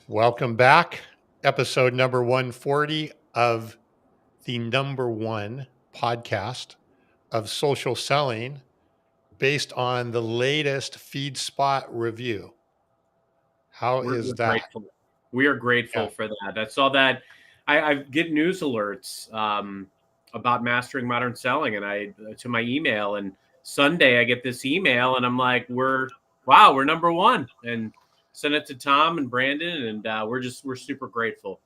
Welcome back. Episode number 140 of the number one podcast of social selling based on the latest FeedSpot review. How We're is that? grateful. We are grateful Yeah. for that. I saw that. I get news alerts about mastering modern selling, and I to my email. And Sunday, I get this email, and I'm like, we're number one, and send it to Tom and Brandon, and we're super grateful.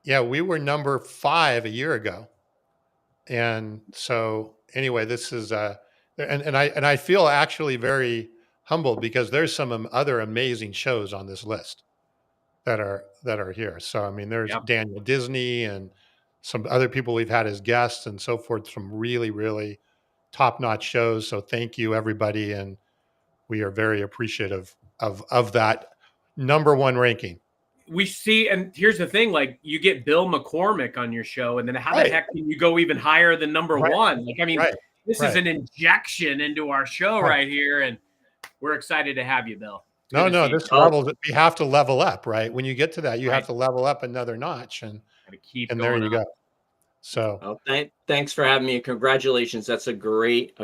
Yeah, we were number 5 a year ago. And so anyway, this is and I feel actually very humbled because there's some other amazing shows on this list that are here. So I mean, there's Yep. Daniel Disney and some other people we've had as guests and so forth. Some really, really top-notch shows. So thank you, everybody, and we are very appreciative of that number one ranking. We see, and here's the thing: like, you get Bill McCormick on your show, and then how the Right, heck can you go even higher than number right, one? Like, I mean, right, this is right, an injection into our show right. right here, and we're excited to have you, Bill. It's good No, to no, see you. this level we have to level up, right? When you get to that, you have Right, to level up another notch, got to keep and there going you on. go. So Oh, thanks for having me. Congratulations. That's a great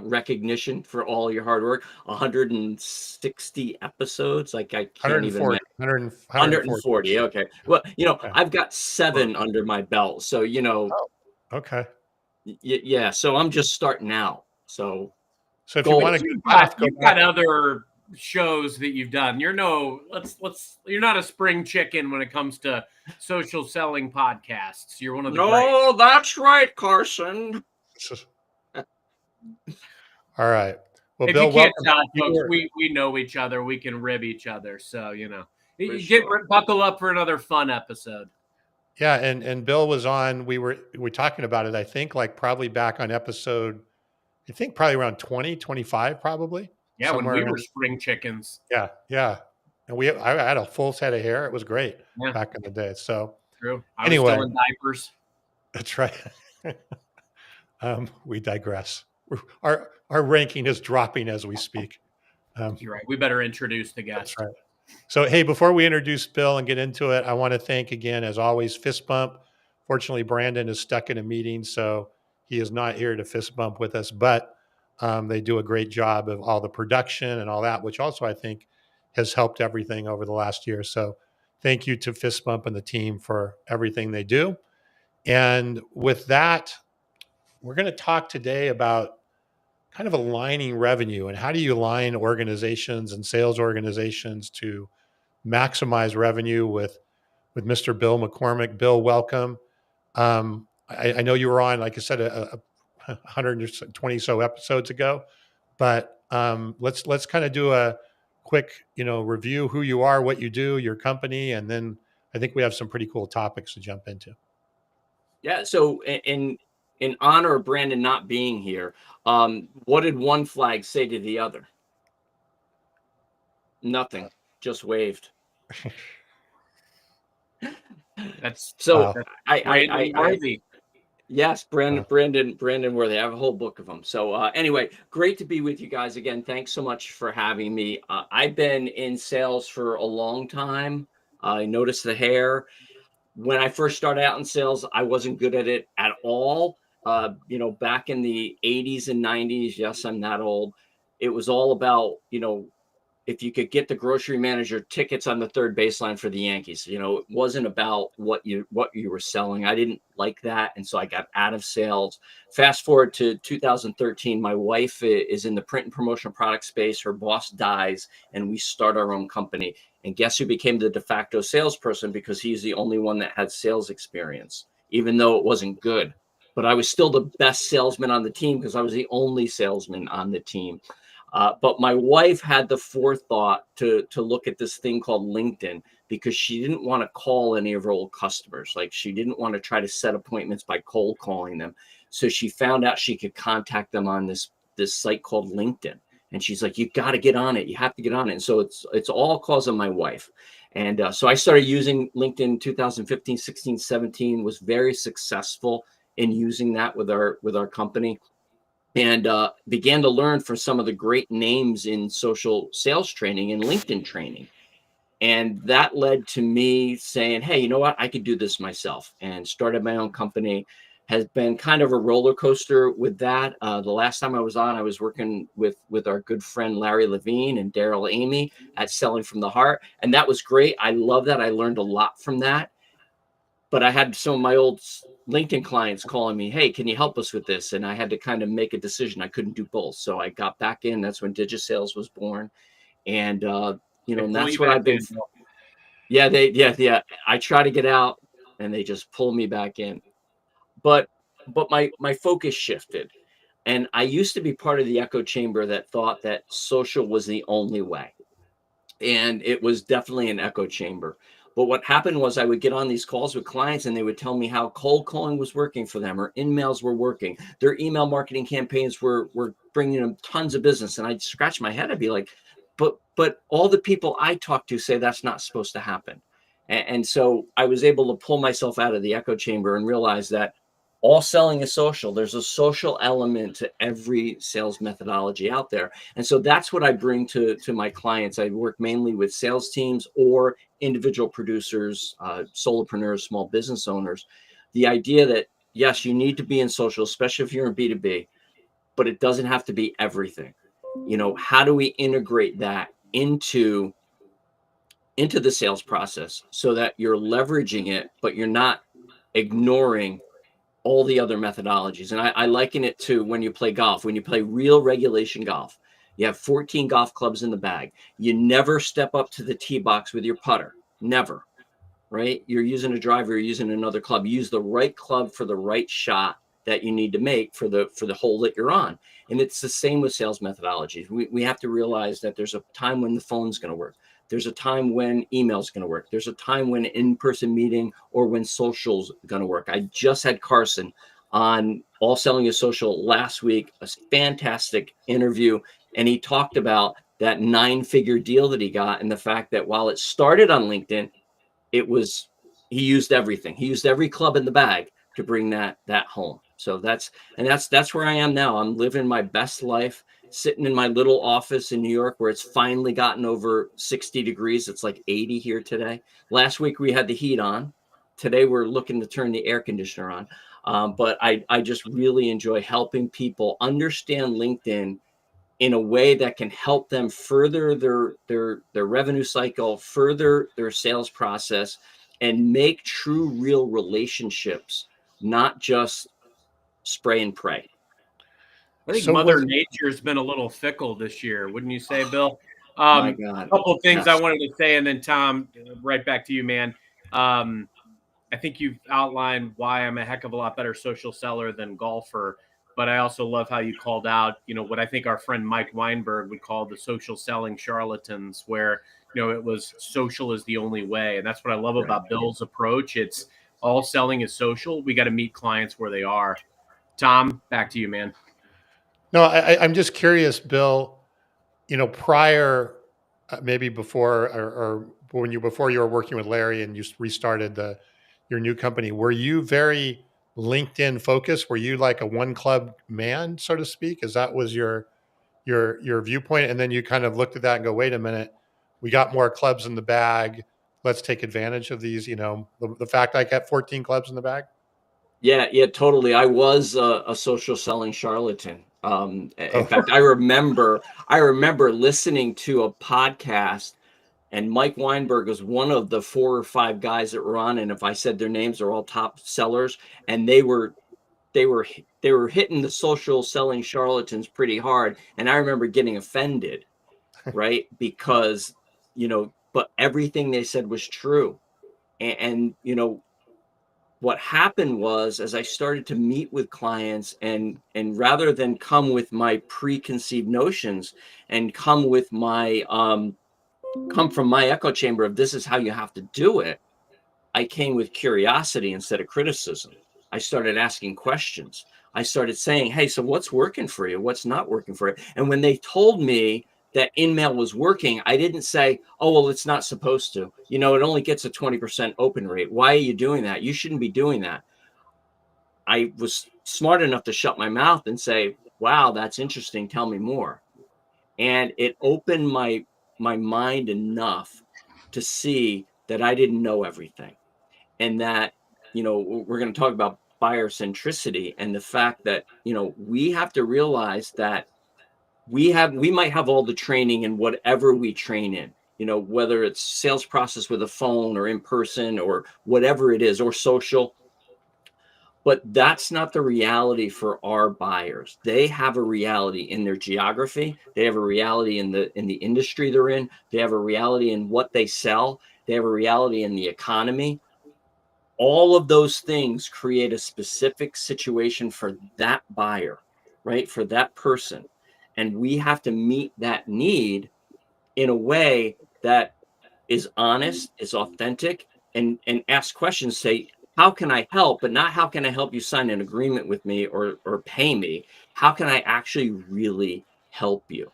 recognition for all your hard work. 160 episodes. Like I can't even 140, imagine. 140. 140. Okay. Well, Yeah. I've got 7 under my belt. So, Oh, okay. yeah. So I'm just starting out. So So if you want a goals. good path, go You've back. got other shows that you've done. You're you're not a spring chicken when it comes to social selling podcasts. You're one of the greats. No, that's right, Carson. All right. Well, If Bill, you can't welcome. tell, You folks, were- we know each other. We can rib each other. So, For get sure. buckle up for another fun episode. Yeah, and Bill was on. We were talking about it. I think like probably back on episode. I think probably around 20, 25, probably Yeah, when somewhere we were around. spring chickens. Yeah, yeah. And I had a full set of hair. It was great Yeah, back in the day. So true. I was anyway, still in diapers. that's right. We digress. Our ranking is dropping as we speak. You're right. We better introduce the guest. That's right. So, hey, before we introduce Bill and get into it, I want to thank again, as always, Fist Bump. Fortunately, Brandon is stuck in a meeting, so he is not here to fist bump with us, but they do a great job of all the production and all that, which also I think has helped everything over the last year. So, thank you to Fist Bump and the team for everything they do. And with that, we're going to talk today about kind of aligning revenue and how do you align organizations and sales organizations to maximize revenue with Mr. Bill McCormick. Bill, welcome. I know you were on, like I said, a 120 so episodes ago, but let's kind of do a quick review who you are, what you do, your company, and then I think we have some pretty cool topics to jump into. Yeah. So in honor of Brandon not being here, what did one flag say to the other? Nothing. Just waved. That's So that's I worthy. yes, Brandon Worthy. I have a whole book of them. So anyway, great to be with you guys again. Thanks so much for having me. I've been in sales for a long time. I noticed the hair. When I first started out in sales, I wasn't good at it at all. Back in the 80s and 90s, yes, I'm that old. It was all about, if you could get the grocery manager tickets on the third baseline for the Yankees. It wasn't about what you were selling. I didn't like that, and so I got out of sales. Fast forward to 2013, my wife is in the print and promotional product space. Her boss dies, and we start our own company. And guess who became the de facto salesperson, because he's the only one that had sales experience, even though it wasn't good. But I was still the best salesman on the team because I was the only salesman on the team. But my wife had the forethought to look at this thing called LinkedIn, because she didn't want to call any of her old customers. Like, she didn't want to try to set appointments by cold calling them. So she found out she could contact them on this site called LinkedIn. And she's like, you got to get on it. You have to get on it. And so it's all cause of my wife. And so I started using LinkedIn 2015, 16, 17, was very successful in using that with our company. And began to learn from some of the great names in social sales training and LinkedIn training. And that led to me saying, hey, you know what? I could do this myself, and started my own company. Has been kind of a roller coaster with that. The last time I was on, I was working with our good friend Larry Levine and Daryl Amy at Selling from the Heart. And that was great. I love that. I learned a lot from that. But I had some of my old LinkedIn clients calling me, hey, can you help us with this? And I had to kind of make a decision. I couldn't do both. So I got back in. That's when DigiSales was born. And, and that's what I've been. Yeah. I try to get out and they just pull me back in. But my focus shifted. And I used to be part of the echo chamber that thought that social was the only way. And it was definitely an echo chamber. But what happened was I would get on these calls with clients and they would tell me how cold calling was working for them, or in-mails were working. Their email marketing campaigns were bringing them tons of business. And I'd scratch my head. I'd be like, but all the people I talk to say that's not supposed to happen. And so I was able to pull myself out of the echo chamber and realize that all selling is social. There's a social element to every sales methodology out there. And so that's what I bring to my clients. I work mainly with sales teams or individual producers, solopreneurs, small business owners. The idea that, yes, you need to be in social, especially if you're in B2B, but it doesn't have to be everything. How do we integrate that into the sales process so that you're leveraging it, but you're not ignoring all the other methodologies? And I liken it to when you play golf, when you play real regulation golf. You have 14 golf clubs in the bag. You never step up to the tee box with your putter. Never, right? You're using a driver, you're using another club. Use the right club for the right shot that you need to make for the hole that you're on. And it's the same with sales methodologies. We have to realize that there's a time when the phone's going to work. There's a time when email's going to work. There's a time when in-person meeting or when social's going to work. I just had Carson on All Selling is Social last week, a fantastic interview. And he talked about that 9-figure deal that he got, and the fact that while it started on LinkedIn, he used everything. He used every club in the bag to bring that home. So that's where I am now. I'm living my best life, sitting in my little office in New York where it's finally gotten over 60 degrees. It's like 80 here today. Last week we had the heat on. Today we're looking to turn the air conditioner on. But I just really enjoy helping people understand LinkedIn in a way that can help them further their revenue cycle, further their sales process, and make true, real relationships, not just spray and pray. I think Mother Nature has been a little fickle this year, wouldn't you say, Bill? My God. A couple of things I wanted to say, and then Tom, right back to you, man. I think you've outlined why I'm a heck of a lot better social seller than golfer. But I also love how you called out, what I think our friend Mike Weinberg would call the social selling charlatans, where, it was social is the only way. And that's what I love about Bill's approach. It's all selling is social. We got to meet clients where they are. Tom, back to you, man. No, I'm just curious, Bill, prior, maybe before or before you were working with Larry and you restarted your new company, were you very LinkedIn focused? Were you like a one club man, so to speak? As that was your viewpoint? And then you kind of looked at that and go, wait a minute, we got more clubs in the bag. Let's take advantage of these, the fact I got 14 clubs in the bag. Yeah, totally. I was a social selling charlatan. In fact, I remember listening to a podcast, and Mike Weinberg was one of the 4 or 5 guys that were on. And if I said their names, they're all top sellers, and they were hitting the social selling charlatans pretty hard. And I remember getting offended, right? Because, but everything they said was true. And what happened was, as I started to meet with clients and rather than come with my preconceived notions and come from my echo chamber of this is how you have to do it, I came with curiosity instead of criticism. I started asking questions. I started saying, hey, so what's working for you? What's not working for you? And when they told me that InMail was working, I didn't say, oh, well, it's not supposed to. It only gets a 20% open rate. Why are you doing that? You shouldn't be doing that. I was smart enough to shut my mouth and say, wow, that's interesting. Tell me more. And it opened my mind enough to see that I didn't know everything, and that, we're going to talk about buyer centricity and the fact that, we have to realize that we might have all the training in whatever we train in, whether it's sales process with a phone or in person or whatever it is, or social. But that's not the reality for our buyers. They have a reality in their geography. They have a reality in the industry they're in. They have a reality in what they sell. They have a reality in the economy. All of those things create a specific situation for that buyer, right? For that person. And we have to meet that need in a way that is honest, is authentic, and ask questions. Say, how can I help? But not how can I help you sign an agreement with me or pay me? How can I actually really help you?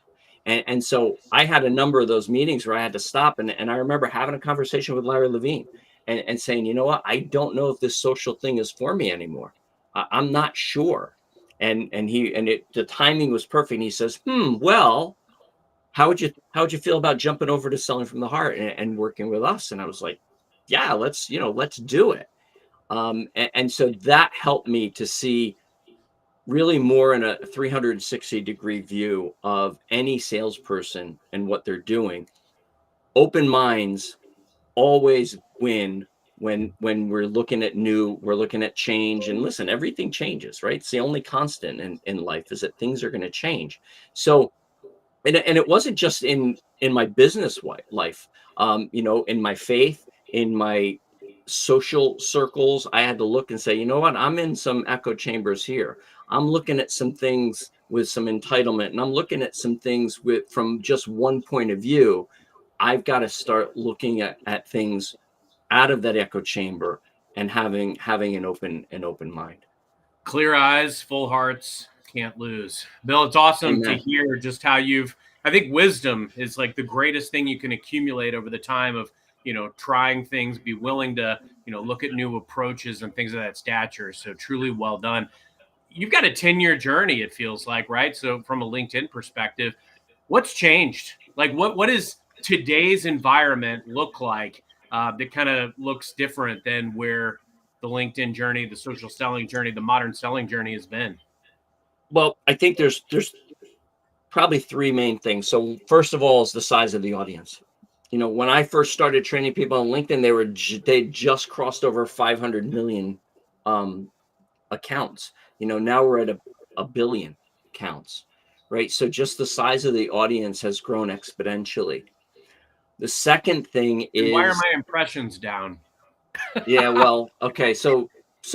And so I had a number of those meetings where I had to stop, and I remember having a conversation with Larry Levine and saying, you know what, I don't know if this social thing is for me anymore. I'm not sure. And the timing was perfect. And he says, well, how would you feel about jumping over to selling from the heart and working with us? And I was like, yeah, let's do it. And so that helped me to see really more in a 360-degree view of any salesperson and what they're doing. Open minds always win when we're looking at we're looking at change. And listen, everything changes, right? It's the only constant in life is that things are going to change. So, and it wasn't just in my business life, in my faith, in my social circles. I had to look and say, you know what, I'm in some echo chambers here. I'm looking at some things with some entitlement, and I'm looking at some things from just one point of view. I've got to start looking at things out of that echo chamber and having an open mind. Clear eyes, full hearts, can't lose. Bill, it's awesome Amen. to hear just how I think wisdom is like the greatest thing you can accumulate over the time of, trying things, be willing to, look at new approaches and things of that stature. So truly well done. You've got a 10-year journey, it feels like, right? So from a LinkedIn perspective, what's changed? Like what does today's environment look like that kind of looks different than where the LinkedIn journey, the social selling journey, the modern selling journey has been? Well, I think there's probably three main things. So first of all is the size of the audience. When I first started training people on LinkedIn, they just crossed over 500 million accounts. Now we're at a billion accounts, right? So just the size of the audience has grown exponentially. The second thing And why are is, my impressions down? yeah, well, okay. So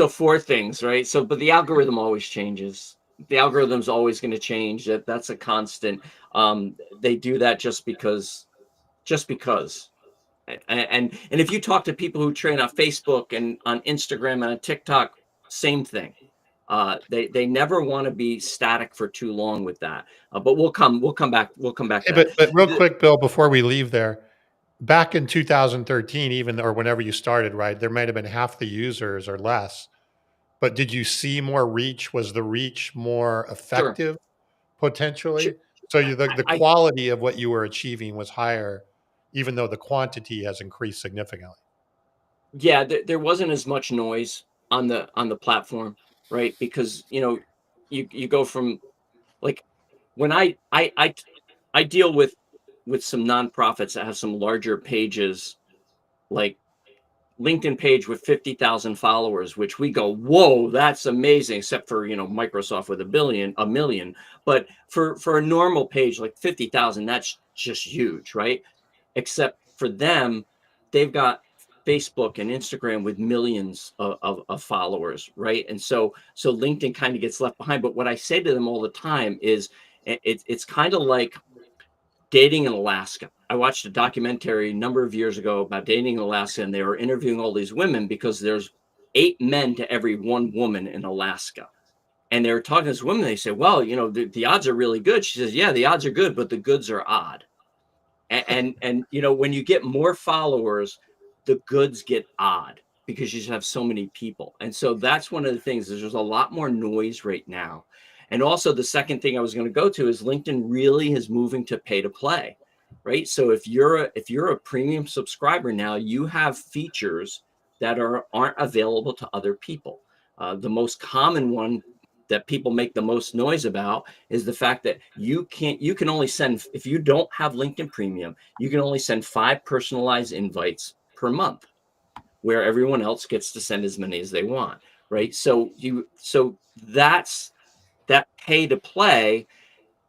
four things, right? So, but the algorithm always changes. The algorithm's always going to change. That's a constant. They do that just because. And if you talk to people who train on Facebook and on Instagram and on TikTok, same thing. They never want to be static for too long with that. But we'll come back to that. But real quick, Bill, before we leave there, back in 2013, even or whenever you started, right, there might have been half the users or less. But did you see more reach? Was the reach more Sure. effective potentially? So the I quality of what you were achieving was higher, even though the quantity has increased significantly. Yeah, there wasn't as much noise on the platform, right? Because you go from, like, when I deal with some nonprofits that have some larger pages, like LinkedIn page with 50,000 followers, which we go, whoa, that's amazing, except for, Microsoft with a million. But for a normal page like 50,000, that's just huge, right? Except for them, they've got Facebook and Instagram with millions of followers, right? And so LinkedIn kind of gets left behind. But what I say to them all the time is it's kind of like dating in Alaska. I watched a documentary a number of years ago about dating in Alaska, and they were interviewing all these women because there's 8 men to every 1 woman in Alaska. And they were talking to this woman. They said, well, the odds are really good. She says, yeah, the odds are good, but the goods are odd. And when you get more followers, the goods get odd because you just have so many people. And so that's one of the things is there's a lot more noise right now. And also the second thing I was going to go to is LinkedIn really is moving to pay to play. right? So if you're a premium subscriber now, you have features that aren't available to other people. The most common one that people make the most noise about is the fact that you can only send, if you don't have LinkedIn Premium, you can only send 5 personalized invites per month, where everyone else gets to send as many as they want, right? So that's that pay to play,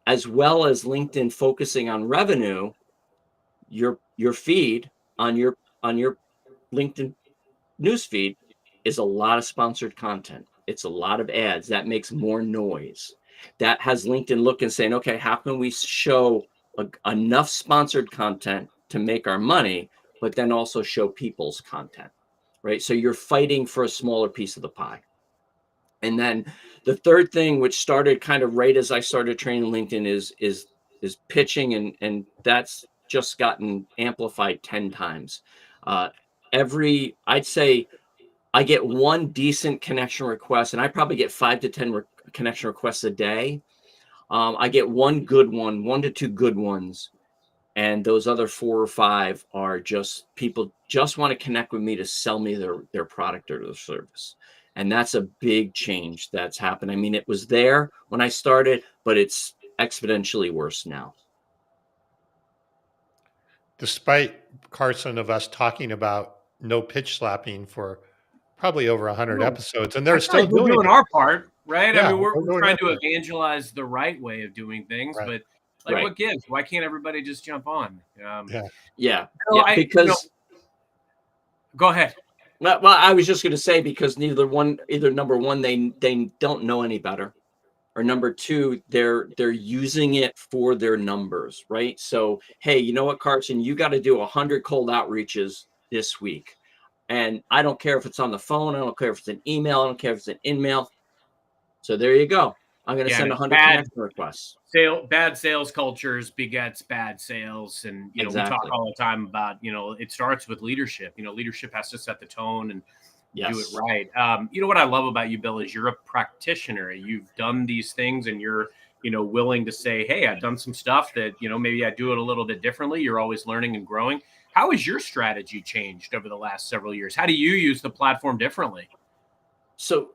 as well as LinkedIn focusing on revenue. Your feed on your LinkedIn newsfeed is a lot of sponsored content. It's a lot of ads. That makes more noise. That has LinkedIn looking, saying, okay, how can we show enough sponsored content to make our money, but then also show people's content, right? So you're fighting for a smaller piece of the pie. And then the third thing, which started kind of right as I started training LinkedIn, is pitching, and that's just gotten amplified 10 times. I'd say I get one decent connection request, and I probably get 5 to 10 connection requests a day. I get one to two good ones, and those other 4 or 5 are just people just want to connect with me to sell me their product or their service. And that's a big change that's happened. I mean, it was there when I started, but it's exponentially worse now. Despite, Carson, of us talking about no pitch slapping for probably over 100 episodes, and they're still we're doing it. our part, right? Yeah, I mean, we're doing trying our to part. evangelize the right way of doing things, Right. but like, Right. what gives? Why can't everybody just jump on? Because go ahead. Well, I was just going to say, because either number one, they don't know any better, or number two, they're using it for their numbers, right? So, hey, you know what, Carson, you got to do 100 cold outreaches this week, and I don't care if it's on the phone, I don't care if it's an email, I don't care if it's an in-mail. So there you go. I'm going to send 100 connection requests. Bad sales cultures begets bad sales, and we talk all the time about it starts with leadership. Leadership has to set the tone and do it right. What I love about you, Bill, is you're a practitioner. You've done these things, and you're willing to say, hey, I've done some stuff that maybe I do it a little bit differently. You're always learning and growing. How has your strategy changed over the last several years? How do you use the platform differently? So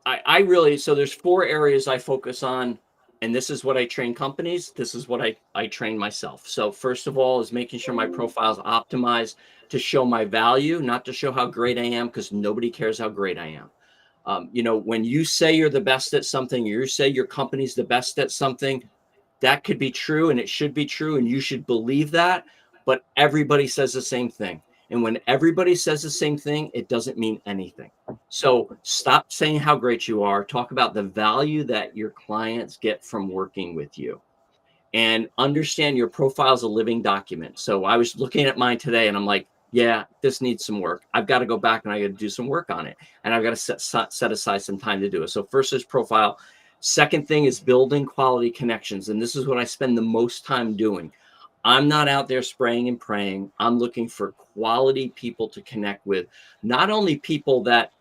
so there's 4 areas I focus on, and this is what I train companies. This is what I train myself. So first of all is making sure my profile is optimized to show my value, not to show how great I am, because nobody cares how great I am. When you say you're the best at something, or you say your company's the best at something, that could be true, and it should be true, and you should believe that. But everybody says the same thing. And when everybody says the same thing, it doesn't mean anything. So stop saying how great you are. Talk about the value that your clients get from working with you. And understand your profile is a living document. So I was looking at mine today, and I'm like, yeah, this needs some work. I've got to go back and I got to do some work on it. And I've got to set aside some time to do it. So first is profile. Second thing is building quality connections. And this is what I spend the most time doing. I'm not out there spraying and praying. I'm looking for quality people to connect with, not only people that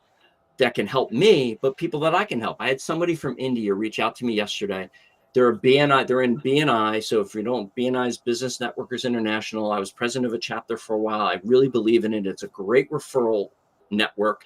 can help me, but people that I can help. I had somebody from India reach out to me yesterday. They're in BNI. So if you don't, BNI's Business Networkers International. I was president of a chapter for a while. I really believe in it. It's a great referral network.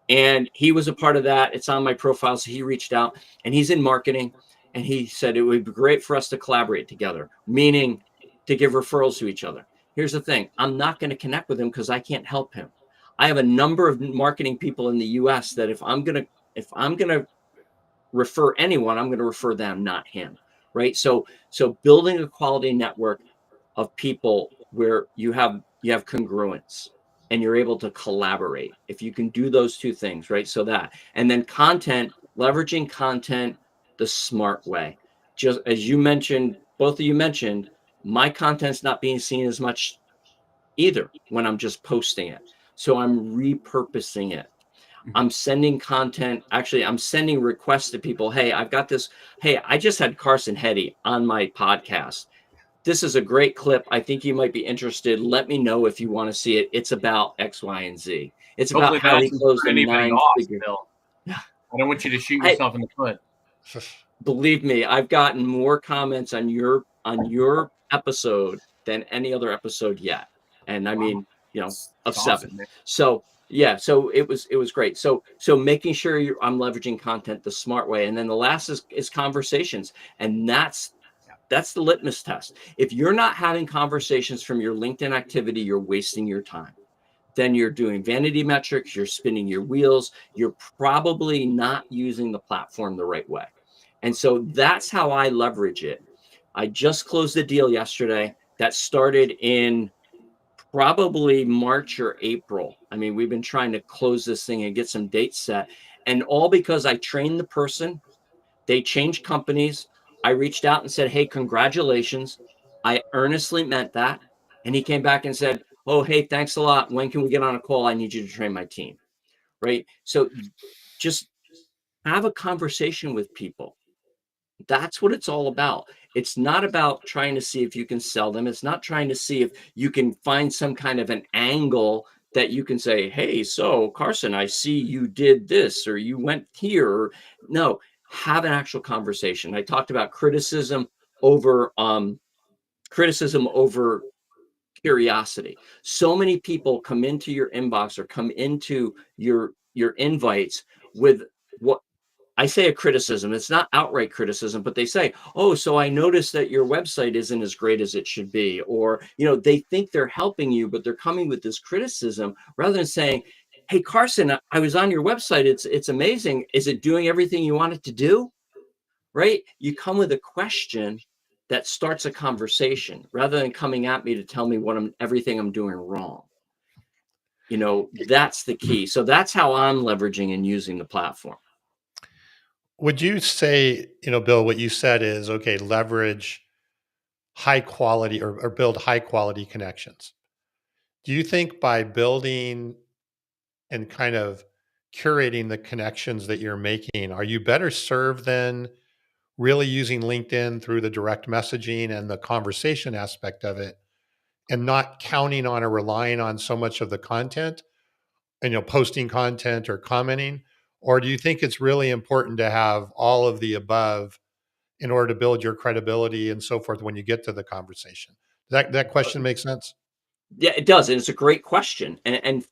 And he was a part of that. It's on my profile. So he reached out, and he's in marketing. And he said it would be great for us to collaborate together, meaning to give referrals to each other. Here's the thing. I'm not going to connect with him because I can't help him. I have a number of marketing people in the US that if I'm going to refer anyone, I'm going to refer them, not him. Right. So building a quality network of people where you have congruence and you're able to collaborate. If you can do those 2 things, right? So that, and then leveraging content the smart way. Just as you mentioned, both of you mentioned, my content's not being seen as much either when I'm just posting it. So I'm repurposing it. I'm sending content. Actually, I'm sending requests to people. Hey, I've got this. Hey, I just had Carson Heady on my podcast. This is a great clip. I think you might be interested. Let me know if you want to see it. It's about X, Y, and Z. It's about how he closed a 9-figure. I don't want you to shoot yourself in the foot. Believe me, I've gotten more comments on your episode than any other episode yet. And I mean, you know, of That's 7. awesome, man. So yeah, so it was great. So making sure I'm leveraging content the smart way. And then the last is conversations. And that's the litmus test. If you're not having conversations from your LinkedIn activity, you're wasting your time. Then you're doing vanity metrics, you're spinning your wheels, you're probably not using the platform the right way. And so that's how I leverage it. I just closed a deal yesterday that started in probably March or April. I mean, we've been trying to close this thing and get some dates set. And all because I trained the person, they changed companies. I reached out and said, hey, congratulations. I earnestly meant that. And he came back and said, oh, hey, thanks a lot. When can we get on a call? I need you to train my team. Right. So just have a conversation with people. That's what it's all about. It's not about trying to see if you can sell them. It's not trying to see if you can find some kind of an angle that you can say, hey, so Carson, I see you did this or you went here. No, have an actual conversation. I talked about criticism over curiosity. So many people come into your inbox or come into your invites with what I say a criticism. It's not outright criticism, but they say, oh, so I noticed that your website isn't as great as it should be. Or, you know, they think they're helping you, but they're coming with this criticism rather than saying, hey, Carson, I was on your website. It's amazing. Is it doing everything you want it to do? Right? You come with a question that starts a conversation rather than coming at me to tell me everything I'm doing wrong. You know, that's the key. So that's how I'm leveraging and using the platform. Would you say, Bill, what you said is, okay, leverage high quality or build high quality connections. Do you think by building and kind of curating the connections that you're making, are you better served than really using LinkedIn through the direct messaging and the conversation aspect of it and not counting on or relying on so much of the content and, posting content or commenting? Or do you think it's really important to have all of the above in order to build your credibility and so forth when you get to the conversation? That question makes sense? Yeah, it does. And it's a great question. And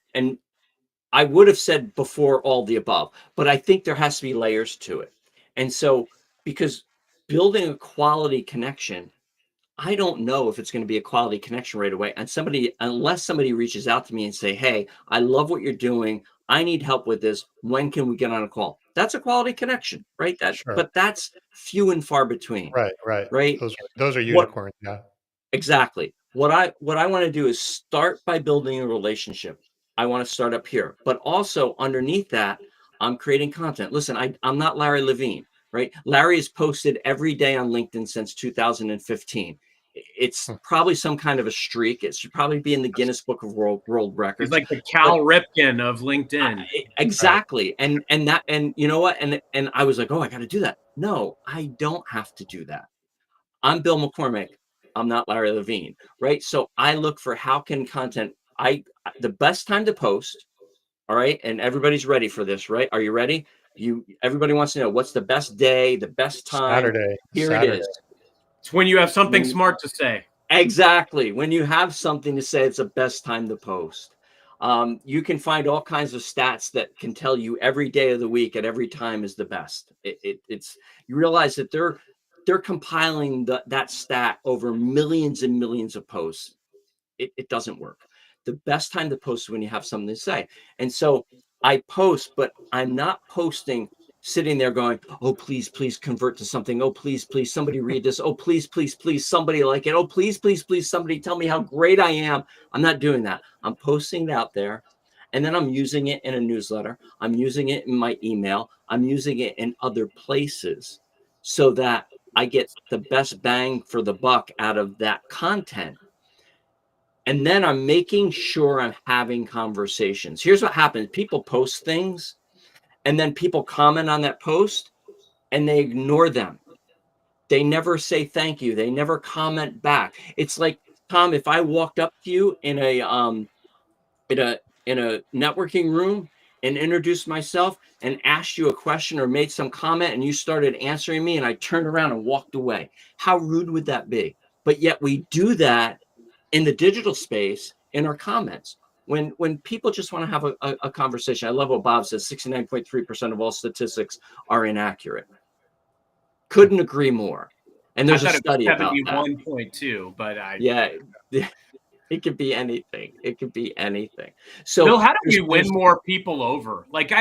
I would have said before all the above, but I think there has to be layers to it. And so, because building a quality connection, I don't know if it's going to be a quality connection right away. And unless somebody reaches out to me and say, hey, I love what you're doing. I need help with this. When can we get on a call? That's a quality connection, right? Sure. But that's few and far between, Right. right? Those are What unicorns. Yeah. Exactly. What I want to do is start by building a relationship. I want to start up here, but also underneath that, I'm creating content. Listen, I'm not Larry Levine, right? Larry has posted every day on LinkedIn since 2015. It's Hmm. probably some kind of a streak. It should probably be in the Guinness Book of World He's Records. like the Cal Ripken of LinkedIn. Exactly. And you know what? And I was like, oh, I got to do that. No, I don't have to do that. I'm Bill McCormick. I'm not Larry Levine, right? So I look for how can content, the best time to post, all right? And everybody's ready for this, right? Are you ready? Everybody wants to know what's the best day, the best time. Here it is. It's when you have something smart to say. Exactly. When you have something to say, it's the best time to post. You can find all kinds of stats that can tell you every day of the week at every time is the best. It's you realize that they're compiling that stat over millions and millions of posts. It doesn't work. The best time to post is when you have something to say. And so I post, but I'm not posting sitting there going, oh, please, please convert to something. Oh, please, please, somebody read this. Oh, please, please, please, somebody like it. Oh, please, please, please, somebody tell me how great I am. I'm not doing that. I'm posting it out there. And then I'm using it in a newsletter. I'm using it in my email. I'm using it in other places so that I get the best bang for the buck out of that content. And then I'm making sure I'm having conversations. Here's what happens. People post things and then people comment on that post and they ignore them. They never say thank you. They never comment back. It's like, Tom, if I walked up to you in a networking room and introduced myself and asked you a question or made some comment and you started answering me and I turned around and walked away. How rude would that be? But yet we do that in the digital space, in our comments. When people just want to have a conversation, I love what Bob says, 69.3% of all statistics are inaccurate. Couldn't agree more. And there's a study about that. 71.2, but yeah, it could be anything. It could be anything. So Bill, how do we win more people over? Like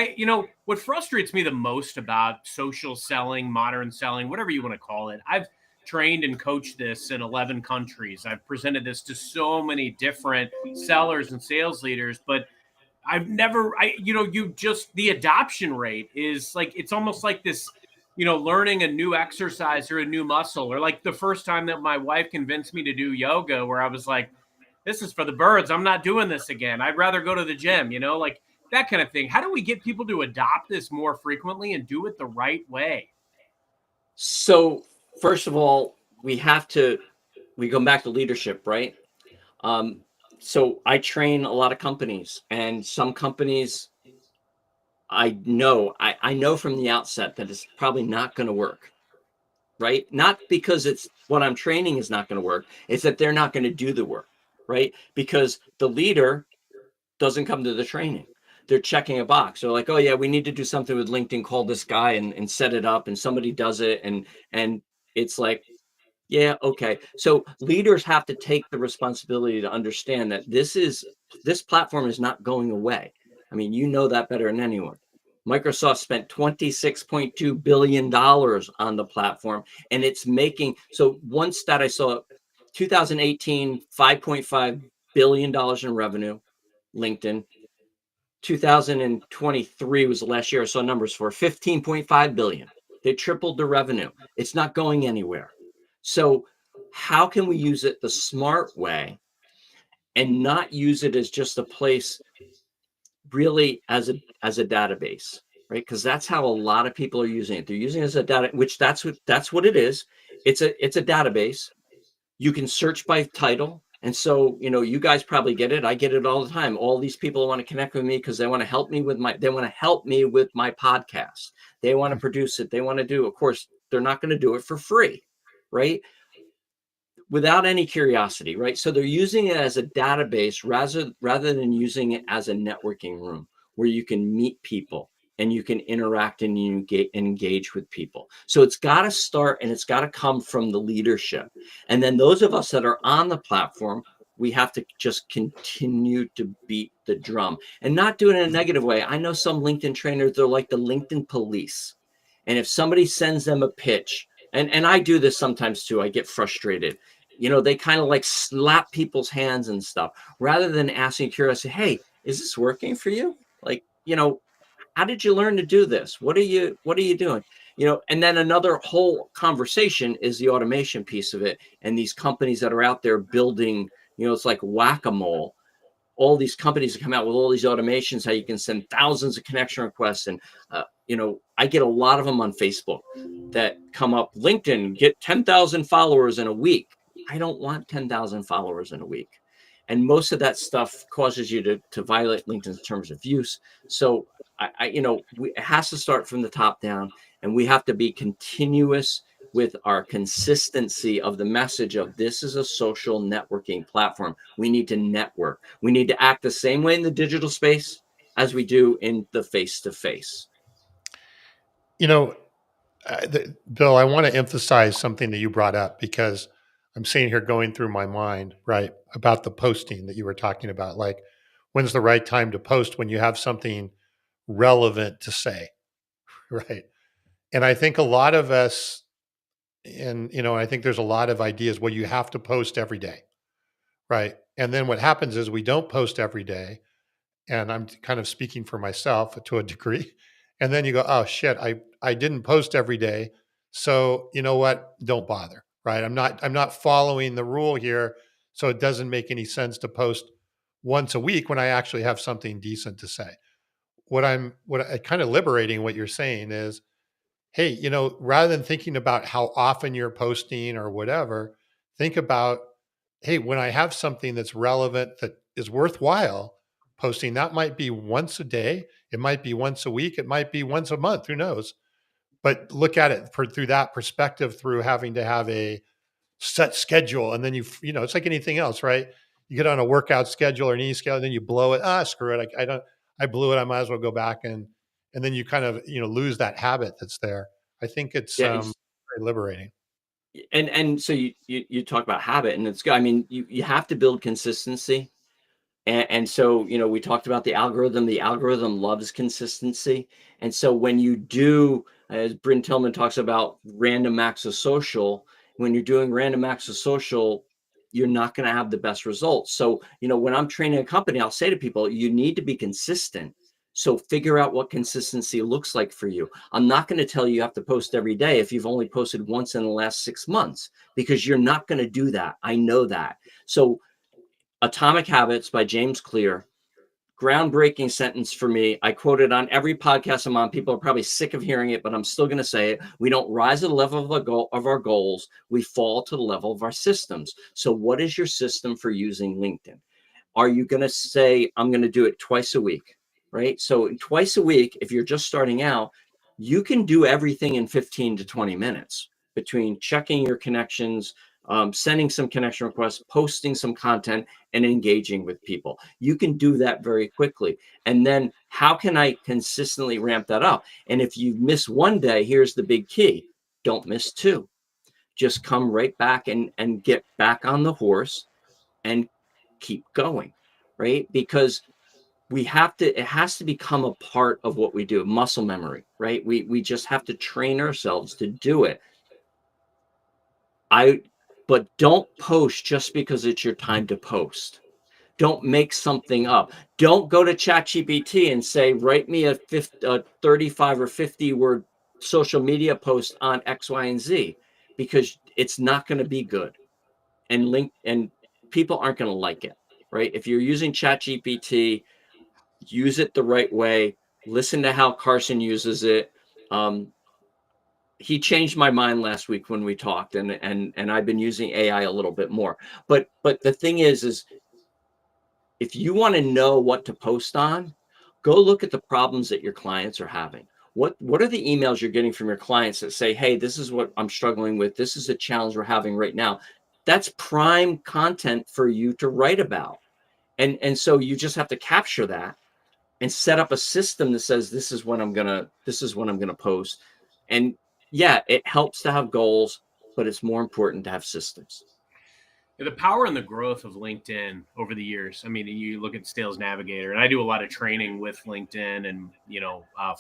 what frustrates me the most about social selling, modern selling, whatever you want to call it. I've trained and coached this in 11 countries. I've presented this to so many different sellers and sales leaders, but I've never, the adoption rate is like, it's almost like this, learning a new exercise or a new muscle, or like the first time that my wife convinced me to do yoga, where I was like, this is for the birds. I'm not doing this again. I'd rather go to the gym, like that kind of thing. How do we get people to adopt this more frequently and do it the right way? So first of all, we go back to leadership, right? So I train a lot of companies, and some companies I know from the outset that it's probably not going to work, right? Not because it's what I'm training is not going to work. It's that they're not going to do the work, right? Because the leader doesn't come to the training. They're checking a box. They're like, oh yeah, we need to do something with LinkedIn, call this guy and set it up, and somebody does it. And it's like, yeah, okay. So leaders have to take the responsibility to understand that this platform is not going away. I mean, you know that better than anyone. Microsoft spent $26.2 billion on the platform, and it's making, so one stat I saw, 2018, $5.5 billion in revenue, LinkedIn. 2023 was the last year I saw numbers for 15.5 billion. They tripled the revenue. It's not going anywhere. So how can we use it the smart way and not use it as just a place really as a database, right? Because that's how a lot of people are using it. They're using it as a data, which that's what it is. It's a database. You can search by title. And so, you guys probably get it. I get it all the time. All these people want to connect with me because they want to help me with my podcast. They want to produce it. They want to do, of course, they're not going to do it for free, right? Without any curiosity, right? So they're using it as a database rather than using it as a networking room where you can meet people and you can interact and you engage with people. So it's got to start, and it's got to come from the leadership. And then those of us that are on the platform, we have to just continue to beat the drum and not do it in a negative way. I know some LinkedIn trainers, they're like the LinkedIn police. And if somebody sends them a pitch, and I do this sometimes too, I get frustrated. They kind of like slap people's hands and stuff rather than asking curiosity, hey, is this working for you? Like, how did you learn to do this? What are you doing? And then another whole conversation is the automation piece of it. And these companies that are out there building, it's like whack-a-mole. All these companies that come out with all these automations, how you can send thousands of connection requests. And, I get a lot of them on Facebook that come up, LinkedIn, get 10,000 followers in a week. I don't want 10,000 followers in a week. And most of that stuff causes you to violate LinkedIn's terms of use. So it has to start from the top down, and we have to be continuous with our consistency of the message of this is a social networking platform. We need to network. We need to act the same way in the digital space as we do in the face-to-face. Bill, I want to emphasize something that you brought up, because I'm sitting here going through my mind, right, about the posting that you were talking about. Like, when's the right time to post when you have something relevant to say, right? And I think a lot of us, and I think there's a lot of ideas, well, you have to post every day, right? And then what happens is we don't post every day, and I'm kind of speaking for myself to a degree. And then you go, oh shit, I didn't post every day, so you know what? Don't bother, right? I'm not following the rule here, so it doesn't make any sense to post once a week when I actually have something decent to say. What I kind of liberating what you're saying is, hey, rather than thinking about how often you're posting or whatever, think about, hey, when I have something that's relevant, that is worthwhile posting, that might be once a day, it might be once a week, it might be once a month, who knows? But look at it through that perspective, through having to have a set schedule. And then it's like anything else, right? you get on a workout schedule or an eating schedule, and then you blow it. Screw it. I blew it. I might as well go back and then you kind of, lose that habit that's there. I think it's Yeah, very liberating. and so you talk about habit, and it's, I mean, you have to build consistency. And so, we talked about the algorithm loves consistency. And so when you do, as Bryn Tillman talks about random acts of social, when you're doing random acts of social, you're not going to have the best results. So, when I'm training a company, I'll say to people, you need to be consistent. So figure out what consistency looks like for you. I'm not going to tell you have to post every day if you've only posted once in the last 6 months, because you're not going to do that. I know that. So Atomic Habits by James Clear, groundbreaking sentence for me. I quote it on every podcast I'm on. People are probably sick of hearing it, but I'm still going to say it. We don't rise to the level of our goals. We fall to the level of our systems. So what is your system for using LinkedIn? Are you going to say, I'm going to do it twice a week, right? So twice a week, if you're just starting out, you can do everything in 15 to 20 minutes between checking your connections, sending some connection requests, posting some content, and engaging with people. You can do that very quickly. And then how can I consistently ramp that up? And if you miss one day, here's the big key. Don't miss two. Just come right back and get back on the horse and keep going, right? Because it has to become a part of what we do, muscle memory, right? We just have to train ourselves to do it. But don't post just because it's your time to post. Don't make something up. Don't go to ChatGPT and say, write me a 35 or 50 word social media post on X, Y, and Z, because it's not going to be good. And people aren't going to like it, right? If you're using ChatGPT, use it the right way. Listen to how Carson uses it. He changed my mind last week when we talked, and I've been using AI a little bit more. But the thing is if you want to know what to post on, go look at the problems that your clients are having. What are the emails you're getting from your clients that say, hey, this is what I'm struggling with. This is a challenge we're having right now. That's prime content for you to write about. And so you just have to capture that and set up a system that says, this is what I'm gonna post. And yeah, it helps to have goals, but it's more important to have systems. The power and the growth of LinkedIn over the years. I mean, you look at Sales Navigator, and I do a lot of training with LinkedIn and,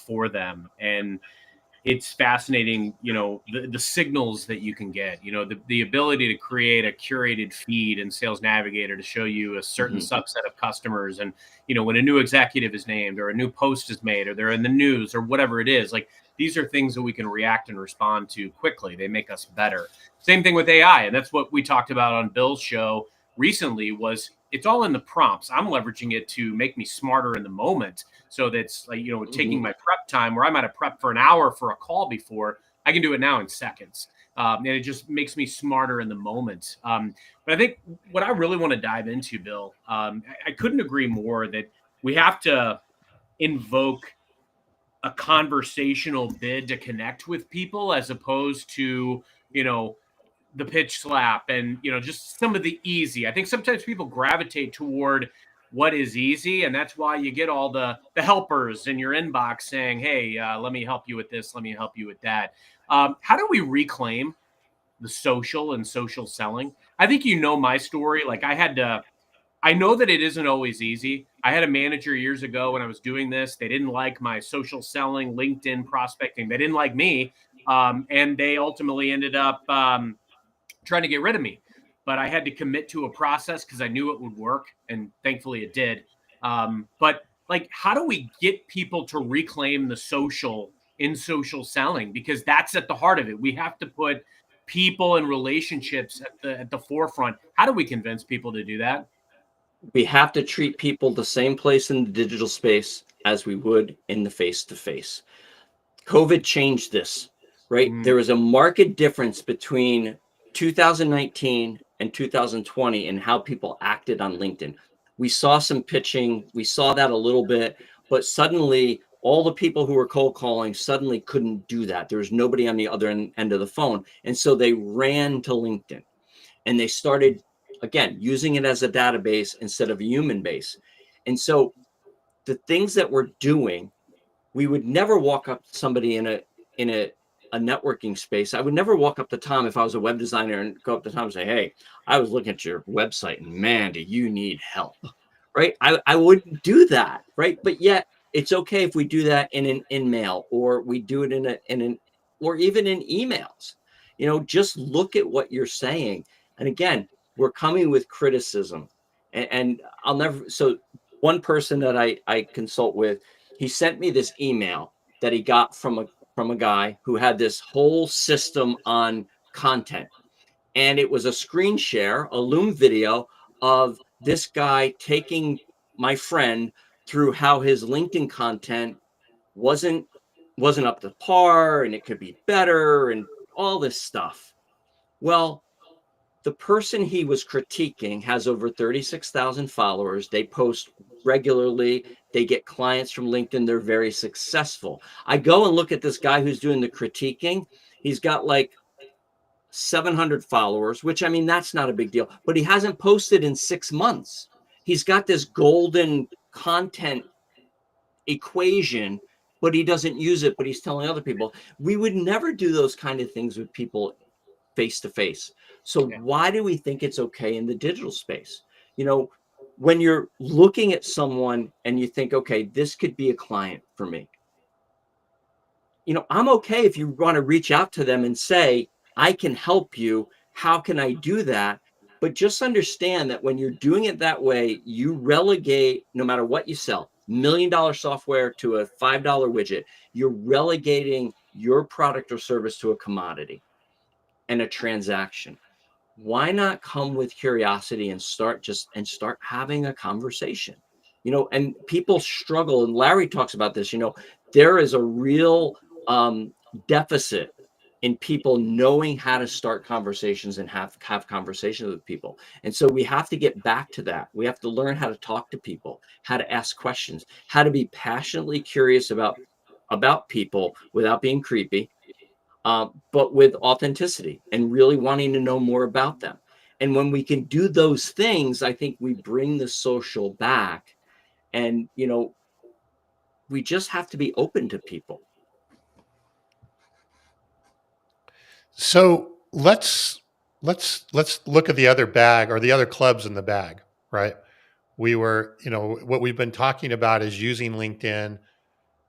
for them. And it's fascinating, the signals that you can get, the ability to create a curated feed in Sales Navigator to show you a certain subset of customers. And, when a new executive is named or a new post is made or they're in the news or whatever it is, like these are things that we can react and respond to quickly. They make us better. Same thing with AI. And that's what we talked about on Bill's show recently was it's all in the prompts. I'm leveraging it to make me smarter in the moment. So that's like, taking my prep time where I might have prepped for an hour for a call before, I can do it now in seconds. And it just makes me smarter in the moment. But I think what I really want to dive into, Bill, I couldn't agree more that we have to invoke a conversational bid to connect with people as opposed to, the pitch slap and, just some of the easy. I think sometimes people gravitate toward what is easy. And that's why you get all the helpers in your inbox saying, hey, let me help you with this. Let me help you with that. How do we reclaim the social and social selling? I think my story. Like I know that it isn't always easy. I had a manager years ago when I was doing this. They didn't like my social selling, LinkedIn prospecting. They didn't like me. And they ultimately ended up trying to get rid of me. But I had to commit to a process because I knew it would work. And thankfully it did. But like, how do we get people to reclaim the social in social selling? Because that's at the heart of it. We have to put people and relationships at the forefront. How do we convince people to do that? We have to treat people the same place in the digital space as we would in the face-to-face. COVID changed this, right? There was a marked difference between 2019 and 2020 in how people acted on LinkedIn. We saw some pitching, we saw that a little bit, but suddenly all the people who were cold calling suddenly couldn't do that. There was nobody on the other end of the phone. And so they ran to LinkedIn and they started again, using it as a database instead of a human base. And so the things that we're doing, we would never walk up to somebody in a networking space. I would never walk up to Tom if I was a web designer and go up to Tom and say, hey, I was looking at your website and man, do you need help? Right? I wouldn't do that, right? But yet it's okay if we do that in an in-mail, or we do it or even in emails. Just look at what you're saying. And again, we're coming with criticism. And I'll never, so one person that I consult with, he sent me this email that he got from a guy who had this whole system on content. And it was a screen share, a Loom video of this guy taking my friend through how his LinkedIn content wasn't up to par, and it could be better, and all this stuff. Well, the person he was critiquing has over 36,000 followers. They post regularly. They get clients from LinkedIn. They're very successful. I go and look at this guy who's doing the critiquing. He's got like 700 followers, which, I mean, that's not a big deal, but he hasn't posted in 6 months. He's got this golden content equation, but he doesn't use it, but he's telling other people. We would never do those kind of things with people face to face. So why do we think it's okay in the digital space? When you're looking at someone and you think, okay, this could be a client for me. I'm okay if you want to reach out to them and say, I can help you. How can I do that? But just understand that when you're doing it that way, you relegate, no matter what you sell, $1 million software to a $5 widget, you're relegating your product or service to a commodity and a transaction. Why not come with curiosity and start having a conversation? And people struggle, and Larry talks about this. There is a real deficit in people knowing how to start conversations and have conversations with people. And so we have to get back to that. We have to learn how to talk to people, how to ask questions, how to be passionately curious about people without being creepy, but with authenticity and really wanting to know more about them. And when we can do those things, I think we bring the social back. And, we just have to be open to people. So let's look at the other bag, or the other clubs in the bag, right? What we've been talking about is using LinkedIn.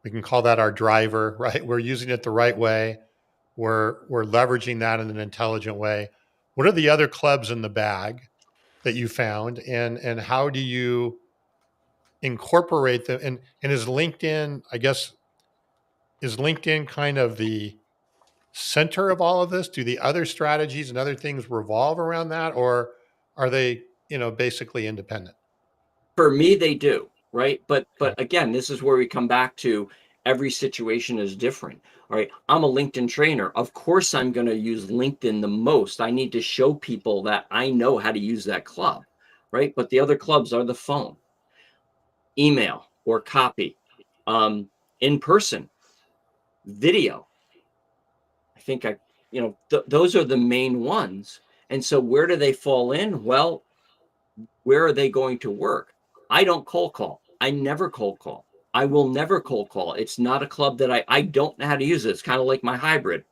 We can call that our driver, right? We're using it the right way. We're leveraging that in an intelligent way. What are the other clubs in the bag that you found, and how do you incorporate them? And is LinkedIn, I guess, is LinkedIn kind of the center of all of this? Do the other strategies and other things revolve around that, or are they, basically independent? For me, they do, right? But Okay. again, this is where we come back to every situation is different. All right. I'm a LinkedIn trainer. Of course, I'm going to use LinkedIn the most. I need to show people that I know how to use that club, right? But the other clubs are the phone, email, or copy, in person, video. I think those are the main ones. And so where do they fall in? Well, where are they going to work? I don't cold call. I never cold call. I will never cold call. It's not a club that I don't know how to use it. It's kind of like my hybrid.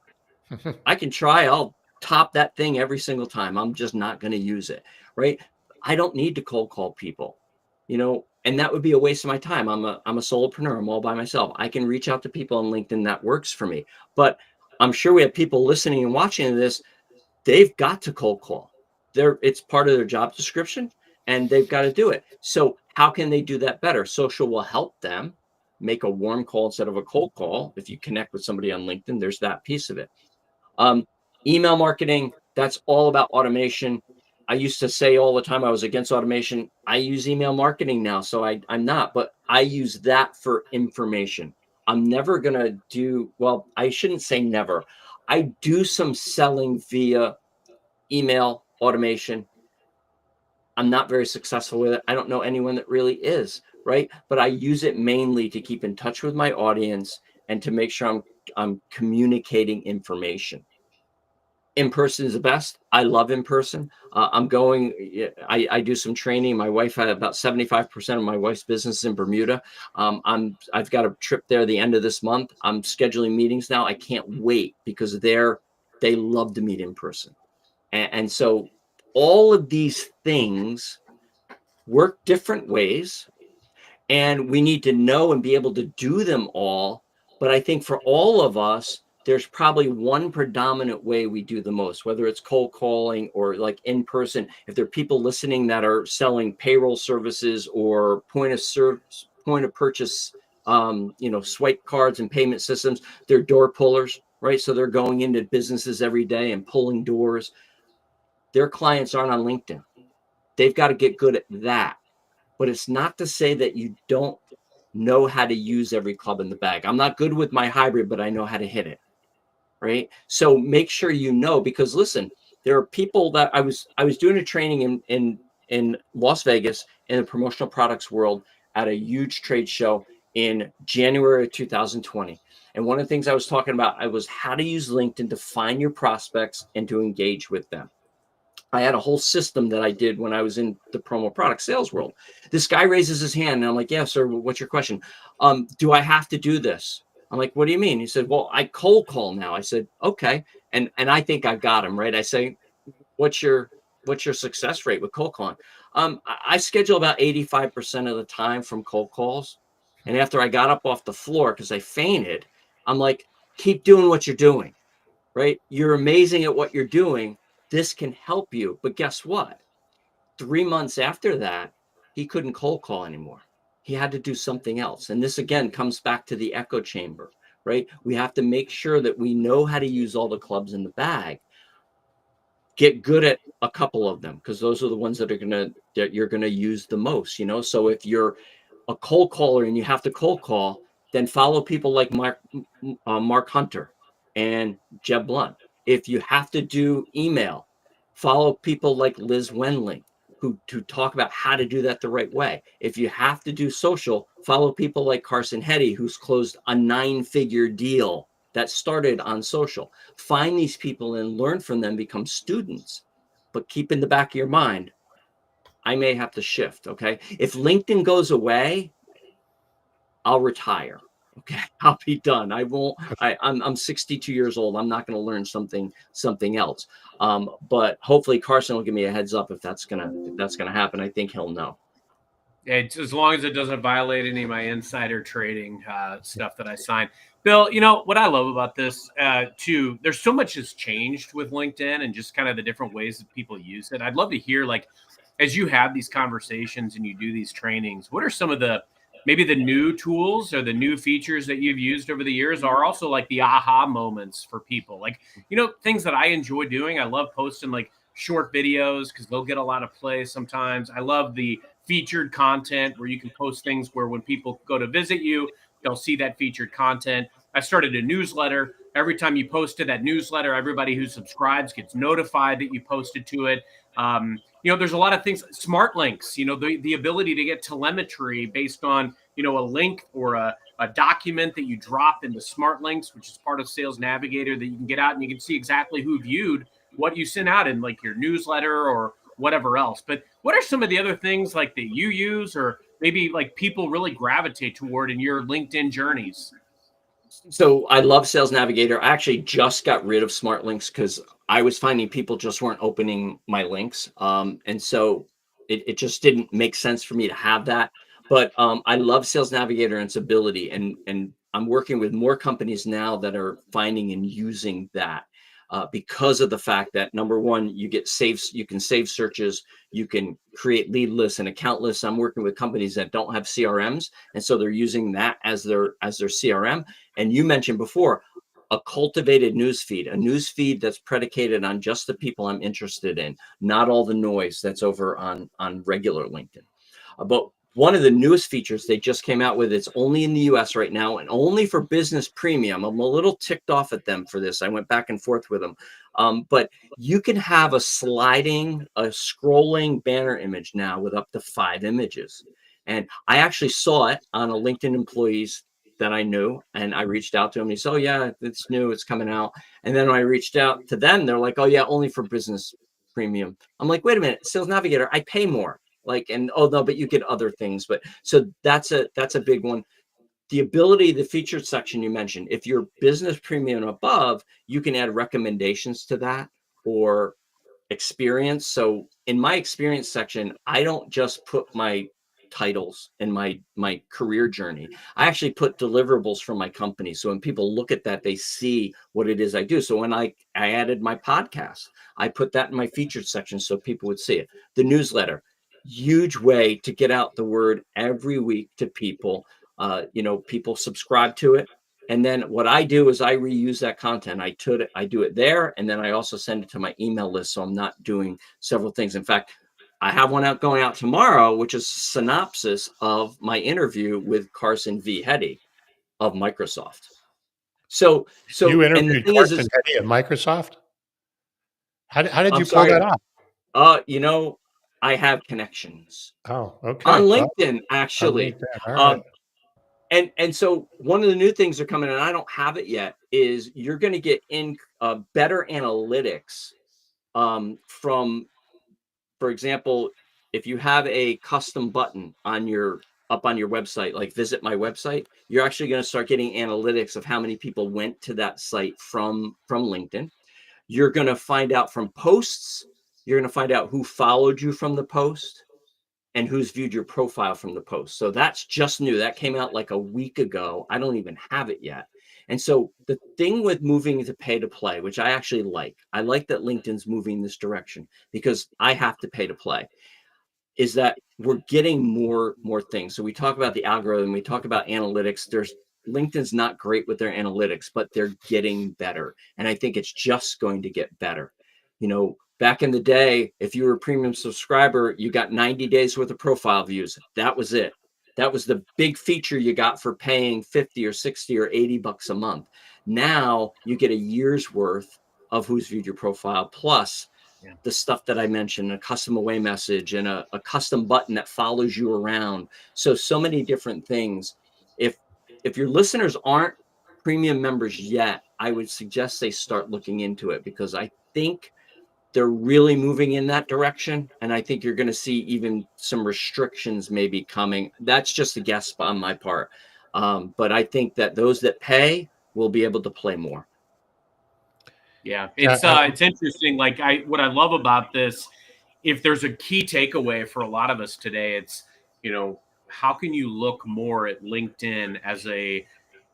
I can try. I'll top that thing every single time. I'm just not going to use it. Right. I don't need to cold call people, and that would be a waste of my time. I'm a solopreneur. I'm all by myself. I can reach out to people on LinkedIn. That works for me. But I'm sure we have people listening and watching this. They've got to cold call. It's part of their job description, and they've got to do it. So how can they do that better? Social will help them make a warm call instead of a cold call. If you connect with somebody on LinkedIn, there's that piece of it. Email marketing, that's all about automation. I used to say all the time I was against automation. I use email marketing now, so I'm not, but I use that for information. I'm never going to do, well, I shouldn't say never. I do some selling via email automation. I'm not very successful with it. I don't know anyone that really is, right? But I use it mainly to keep in touch with my audience and to make sure I'm communicating information. In person is the best. I love in person. I'm going, I do some training. My wife had about 75% of my wife's business in Bermuda. I've got a trip there the end of this month. I'm scheduling meetings now. I can't wait because they love to meet in person. And so all of these things work different ways, and we need to know and be able to do them all. But I think for all of us, there's probably one predominant way we do the most, whether it's cold calling or like in person. If there are people listening that are selling payroll services or point of purchase, swipe cards and payment systems, they're door pullers, right? So they're going into businesses every day and pulling doors. Their clients aren't on LinkedIn. They've got to get good at that. But it's not to say that you don't know how to use every club in the bag. I'm not good with my hybrid, but I know how to hit it. Right. So make sure you know, because listen, there are people that I was doing a training in Las Vegas in the promotional products world at a huge trade show in January of 2020. And one of the things I was talking about, I was how to use LinkedIn to find your prospects and to engage with them. I had a whole system that I did when I was in the promo product sales world. This guy raises his hand and I'm like, yeah, sir, what's your question? Do I have to do this? I'm like, what do you mean? He said, well, I cold call now. I said, okay. And I think I got him, right? I say, what's your success rate with cold calling? I schedule about 85% of the time from cold calls. And after I got up off the floor because I fainted, I'm like, keep doing what you're doing, right? You're amazing at what you're doing. This can help you. But guess what? 3 months after that, he couldn't cold call anymore. He had to do something else. And this again comes back to the echo chamber, right? We have to make sure that we know how to use all the clubs in the bag. Get good at a couple of them, because those are the ones that you're gonna use the most, So if you're a cold caller and you have to cold call, then follow people like Mark Hunter and Jeb Blunt. If you have to do email, follow people like Liz Wendling, who talk about how to do that the right way. If you have to do social, follow people like Carson Heady, who's closed a 9-figure deal that started on social. Find these people and learn from them, become students, but keep in the back of your mind, I may have to shift. Okay. If LinkedIn goes away, I'll retire. Okay. I'll be done. I won't, I'm 62 years old. I'm not going to learn something else. But hopefully Carson will give me a heads up if that's going to happen. I think he'll know. It's, as long as it doesn't violate any of my insider trading stuff that I sign. Bill, what I love about this too, there's so much has changed with LinkedIn and just kind of the different ways that people use it. I'd love to hear, like, as you have these conversations and you do these trainings, what are some of maybe the new tools or the new features that you've used over the years, are also like the aha moments for people? Like, things that I enjoy doing. I love posting like short videos because they'll get a lot of play sometimes. I love the featured content where you can post things where when people go to visit you, they'll see that featured content. I started a newsletter. Every time you post to that newsletter, everybody who subscribes gets notified that you posted to it. There's a lot of things, smart links, the ability to get telemetry based on, a link or a document that you drop into smart links, which is part of Sales Navigator, that you can get out and you can see exactly who viewed what you sent out in like your newsletter or whatever else. But what are some of the other things like that you use, or maybe like people really gravitate toward in your LinkedIn journeys? So I love Sales Navigator. I actually just got rid of smart links because I was finding people just weren't opening my links. And so it just didn't make sense for me to have that. But I love Sales Navigator and its ability. And I'm working with more companies now that are finding and using that because of the fact that, number one, you can save searches, you can create lead lists and account lists. I'm working with companies that don't have CRMs, and so they're using that as their CRM. And you mentioned before, a cultivated news feed, a news feed that's predicated on just the people I'm interested in, not all the noise that's over on regular LinkedIn. But one of the newest features they just came out with, it's only in the US right now and only for business premium. I'm a little ticked off at them for this. I went back and forth with them. But you can have a scrolling banner image now with up to 5 images. And I actually saw it on a LinkedIn employee's that I knew, and I reached out to him. He said, "Oh yeah, it's new, it's coming out." And then when I reached out to them, they're like, "Oh yeah, only for business premium." I'm like, "Wait a minute, Sales Navigator, I pay more." Like, and oh no, but you get other things. But so that's a big one. The ability, the featured section you mentioned, if you're business premium above, you can add recommendations to that or experience. So in my experience section, I don't just put my titles and my career journey. I actually put deliverables from my company. So when people look at that, they see what it is I do. So when I added my podcast, I put that in my featured section so people would see it. The newsletter, huge way to get out the word every week to people. People subscribe to it. And then what I do is I reuse that content. I do it there, and then I also send it to my email list. So I'm not doing several things. In fact, I have one going out tomorrow, which is a synopsis of my interview with Carson V. Heady of Microsoft. So You and the interviewed thing Carson is Heady at Microsoft. How did I'm you pull sorry. that off? I have connections Oh, on okay. Well, LinkedIn, on actually. LinkedIn. All right. Um, and so one of the new things that are coming, and I don't have it yet, is you're going to get in better analytics from, for example, if you have a custom button on your website, like visit my website, you're actually going to start getting analytics of how many people went to that site from LinkedIn. You're going to find out from posts. You're going to find out who followed you from the post and who's viewed your profile from the post. So that's just new. That came out like a week ago. I don't even have it yet. And so the thing with moving to pay to play, which I actually like, I like that LinkedIn's moving this direction because I have to pay to play, is that we're getting more things. So we talk about the algorithm, we talk about analytics. LinkedIn's not great with their analytics, but they're getting better. And I think it's just going to get better. Back in the day, if you were a premium subscriber, you got 90 days worth of profile views. That was it. That was the big feature you got for paying 50 or 60 or 80 bucks a month. Now you get a year's worth of who's viewed your profile, plus the stuff that I mentioned, a custom away message and a custom button that follows you around. So many different things. If your listeners aren't premium members yet, I would suggest they start looking into it, because I think they're really moving in that direction. And I think you're going to see even some restrictions maybe coming. That's just a guess on my part. But I think that those that pay will be able to play more. Yeah, it's interesting. Like what I love about this, if there's a key takeaway for a lot of us today, it's, how can you look more at LinkedIn as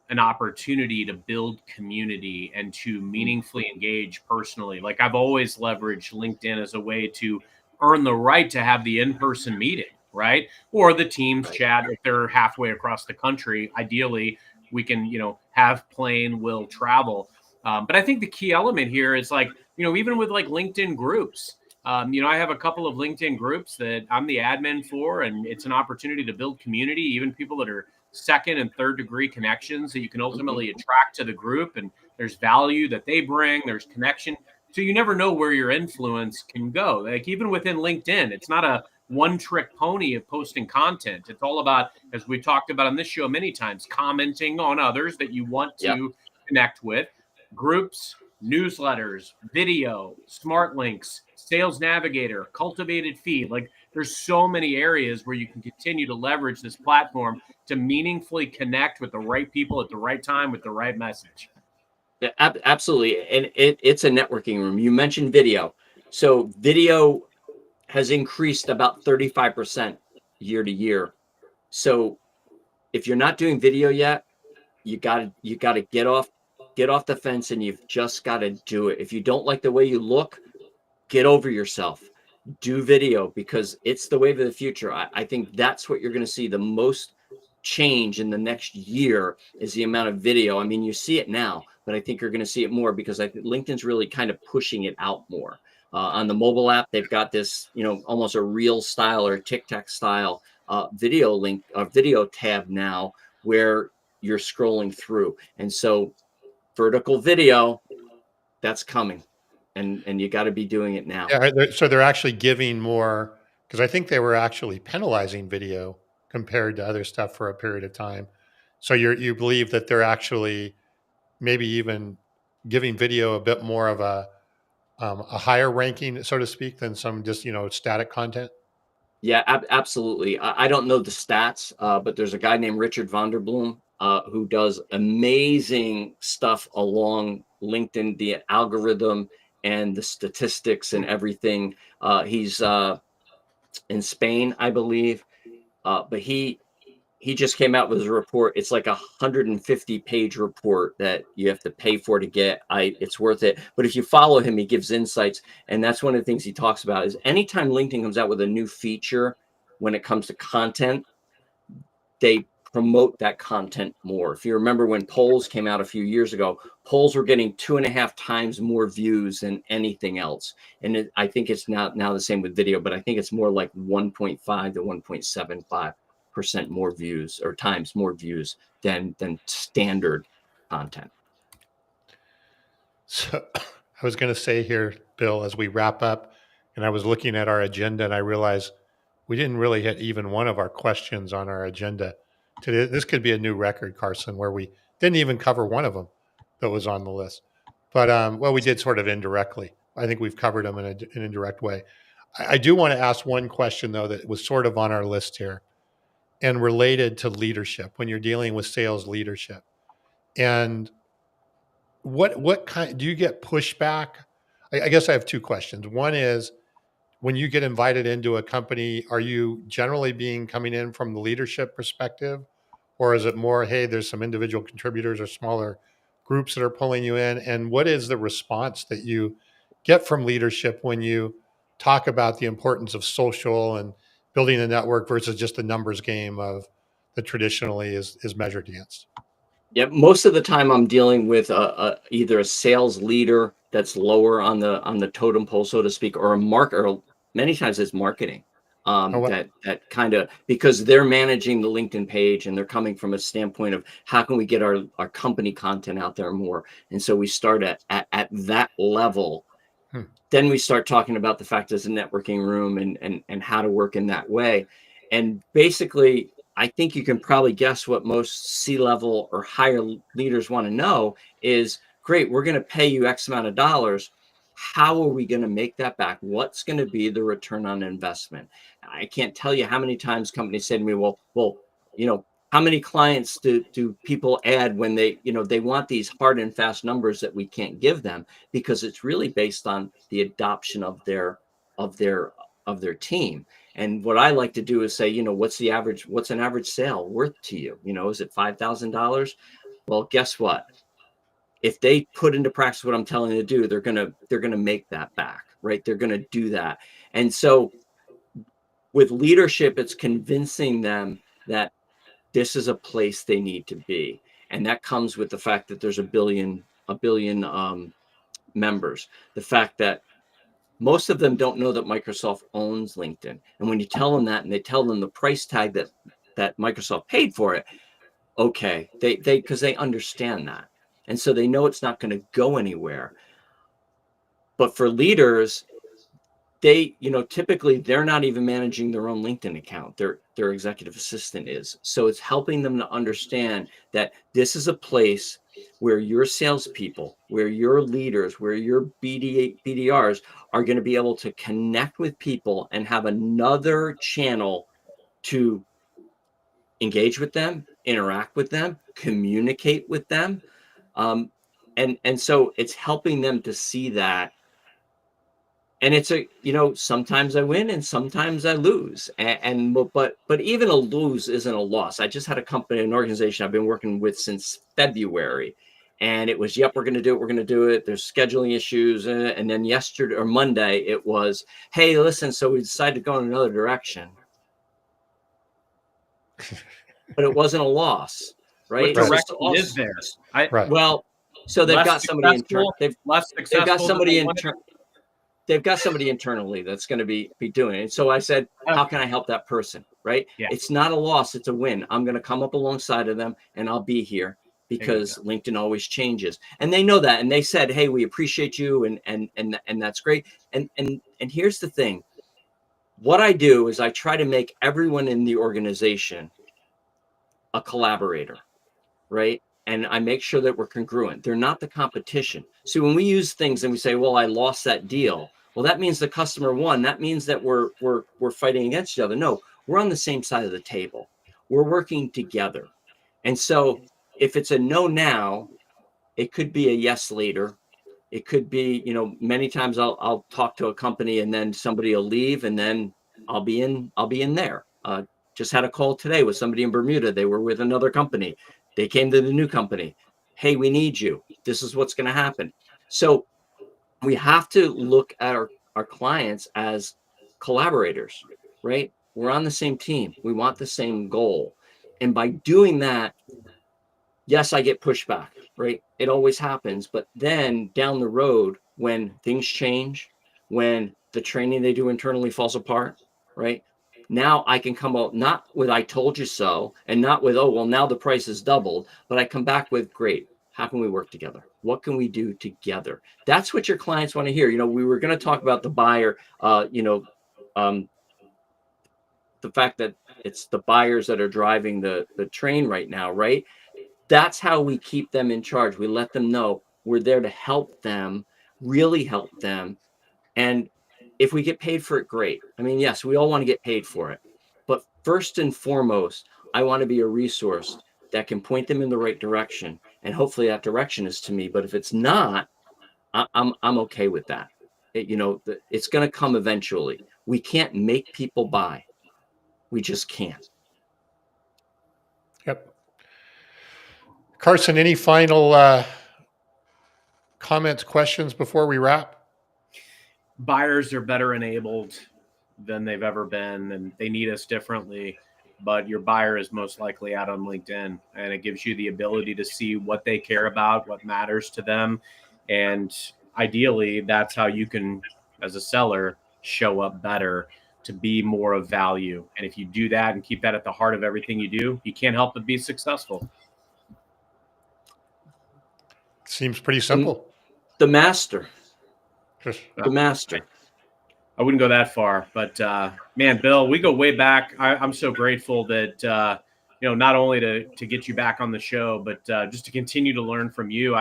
an opportunity to build community and to meaningfully engage personally. Like I've always leveraged LinkedIn as a way to earn the right to have the in-person meeting, right? Or the Teams chat if they're halfway across the country. Ideally, we can, have plane will travel. But I think the key element here is like, even with like LinkedIn groups, I have a couple of LinkedIn groups that I'm the admin for, and it's an opportunity to build community, even people that are second and third degree connections that you can ultimately attract to the group. And there's value that they bring, there's connection. So you never know where your influence can go. Like even within LinkedIn, it's not a one trick pony of posting content. It's all about, as we talked about on this show many times, commenting on others that you want to connect with, groups, newsletters, video, smart links, sales navigator, cultivated feed. Like there's so many areas where you can continue to leverage this platform to meaningfully connect with the right people at the right time with the right message. Yeah, absolutely. And it's a networking room. You mentioned video. So video has increased about 35% year to year. So if you're not doing video yet, you got to get off the fence, and you've just got to do it. If you don't like the way you look, get over yourself. Do video, because it's the wave of the future. I think that's what you're going to see the most change in the next year, is the amount of video. I mean, you see it now, but I think you're going to see it more, because I think LinkedIn's really kind of pushing it out more. On the mobile app, they've got this, almost a reel style or TikTok style video tab now, where you're scrolling through. And so vertical video, that's coming. And you got to be doing it now. Yeah, so they're actually giving more, because I think they were actually penalizing video compared to other stuff for a period of time. So you believe that they're actually maybe even giving video a bit more of a higher ranking, so to speak, than some just static content. Yeah, absolutely. I don't know the stats, but there's a guy named Richard Vanderbloom who does amazing stuff along LinkedIn, the algorithm and the statistics and everything. He's in Spain, I believe, but he just came out with a report. It's like 150-page report that you have to pay for to get. It's worth it. But if you follow him, he gives insights. And that's one of the things he talks about is anytime LinkedIn comes out with a new feature when it comes to content, they promote that content more. If you remember when polls came out a few years ago, polls were getting 2.5 times more views than anything else. And I think it's now the same with video, but I think it's more like 1.5 to 1.75% more views or times more views than standard content. So I was going to say here, Bill, as we wrap up, and I was looking at our agenda and I realized we didn't really hit even one of our questions on our agenda today. This could be a new record, Carson, where we didn't even cover one of them that was on the list. But well, we did sort of indirectly. I think we've covered them in an indirect way. I do want to ask one question though that was sort of on our list here and related to leadership when you're dealing with sales leadership. And what kind do you get pushback? I guess I have two questions. One is when you get invited into a company, are you generally coming in from the leadership perspective, or is it more, hey, there's some individual contributors or smaller groups that are pulling you in? And what is the response that you get from leadership when you talk about the importance of social and building a network versus just the numbers game of that traditionally is measured against? Yeah, most of the time I'm dealing with either a sales leader that's lower on the totem pole, so to speak, or a marketer. Or many times it's marketing. Oh, well, That kind of because they're managing the LinkedIn page and they're coming from a standpoint of how can we get our company content out there more. And so we start at that level. hmm. Then we start talking about the fact there's a networking room and how to work in that way. And basically, I think you can probably guess what most C-level or higher leaders want to know is, great, we're going to pay you X amount of dollars. How are we going to make that back? What's going to be the return on investment? I can't tell you how many times companies say to me, well, how many clients do people add when they want these hard and fast numbers that we can't give them because it's really based on the adoption of their team. And what I like to do is say, what's an average sale worth to you? Is it $5,000? Well, guess what? If they put into practice what I'm telling them to do, they're gonna make that back, right? They're gonna do that. And so with leadership, it's convincing them that this is a place they need to be. And that comes with the fact that there's a billion members. The fact that most of them don't know that Microsoft owns LinkedIn. And when you tell them that and they tell them the price tag that Microsoft paid for it, okay, because they understand that. And so they know it's not going to go anywhere. But for leaders, they, typically they're not even managing their own LinkedIn account. Their executive assistant is. So it's helping them to understand that this is a place where your salespeople, where your leaders, where your BDRs are going to be able to connect with people and have another channel to engage with them, interact with them, communicate with them. And so it's helping them to see that. And it's sometimes I win and sometimes I lose. But even a lose isn't a loss. I just had an organization I've been working with since February. And it was, yep, we're going to do it. We're going to do it. There's scheduling issues. And then yesterday or Monday, it was, hey, listen, so we decided to go in another direction. But it wasn't a loss, right? What direction is there? Right. Well, so they've got somebody internal. They've got somebody internal. They've got somebody internally that's going to be doing it. And so I said, how can I help that person? Right. Yeah. It's not a loss. It's a win. I'm going to come up alongside of them and I'll be here because LinkedIn always changes. And they know that. And they said, hey, we appreciate you. And that's great. And here's the thing. What I do is I try to make everyone in the organization a collaborator. right? And I make sure that we're congruent. They're not the competition. See, when we use things and we say, well, I lost that deal. Well, that means the customer won. That means that we're fighting against each other. No, we're on the same side of the table. We're working together. And so if it's a no now, it could be a yes later. It could be, many times I'll talk to a company and then somebody will leave and then I'll be in there. Just had a call today with somebody in Bermuda. They were with another company. They came to the new company. Hey, we need you. This is what's going to happen. So we have to look at our clients as collaborators, right? We're on the same team. We want the same goal. And by doing that, yes, I get pushback, right? It always happens. But then down the road, when things change, when the training they do internally falls apart, right? Now I can come out not with "I told you so" and not with "oh, well, now the price is doubled," but I come back with, "Great. How can we work together? What can we do together?" That's what your clients want to hear. We were going to talk about the buyer, the fact that it's the buyers that are driving the train right now, right? That's how we keep them in charge. We let them know we're there to help them, really help them. And if we get paid for it, great. I mean, yes, we all want to get paid for it. But first and foremost, I want to be a resource that can point them in the right direction. And hopefully that direction is to me. But if it's not, I'm okay with that. It's going to come eventually. We can't make people buy. We just can't. Yep. Carson, any final comments, questions before we wrap? Buyers are better enabled than they've ever been, and they need us differently. But your buyer is most likely out on LinkedIn, and it gives you the ability to see what they care about, what matters to them. And ideally, that's how you can, as a seller, show up better to be more of value. And if you do that and keep that at the heart of everything you do, you can't help but be successful. Seems pretty simple. The master. Just The master. I wouldn't go that far, but man, Bill, we go way back. I'm so grateful that not only to get you back on the show, but just to continue to learn from you.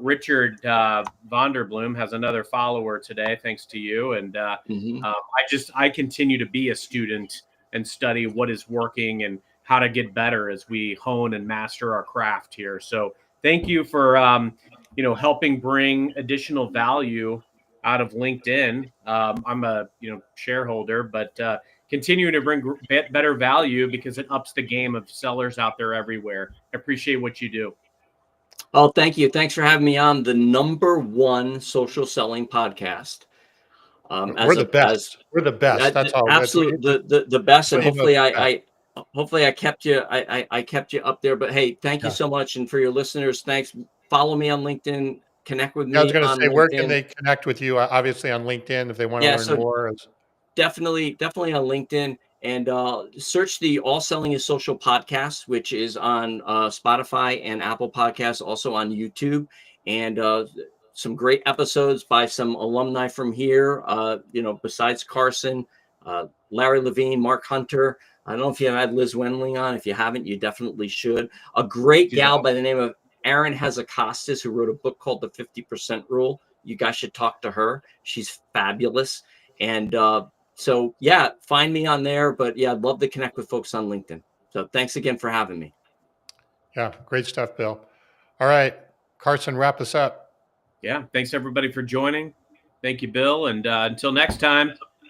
Richard Vonderbloom has another follower today, thanks to you, and I continue to be a student and study what is working and how to get better as we hone and master our craft here. So thank you for helping bring additional value out of LinkedIn. I'm a shareholder, but continuing to bring better value because it ups the game of sellers out there everywhere. I appreciate what you do. Oh, thank you. Thanks for having me on the number 1 social selling podcast. We're the best. We're the best. That's all. Absolutely the best. And hopefully I kept you I kept you up there. But hey, thank you so much. And for your listeners, thanks. Follow me on LinkedIn. Connect with me. I was going to say, LinkedIn. where can they connect with you? Obviously on LinkedIn if they want to learn more. Definitely on LinkedIn, and search the All Selling is Social podcast, which is on Spotify and Apple Podcasts, also on YouTube, and some great episodes by some alumni from here. Besides Carson, Larry Levine, Mark Hunter. I don't know if you have had Liz Wendling on. If you haven't, you definitely should. A great gal by the name of Erin Hazakostas, who wrote a book called The 50% Rule. You guys should talk to her. She's fabulous. And so, yeah, find me on there. But yeah, I'd love to connect with folks on LinkedIn. So thanks again for having me. Yeah, great stuff, Bill. All right, Carson, wrap us up. Yeah, thanks everybody for joining. Thank you, Bill. And until next time.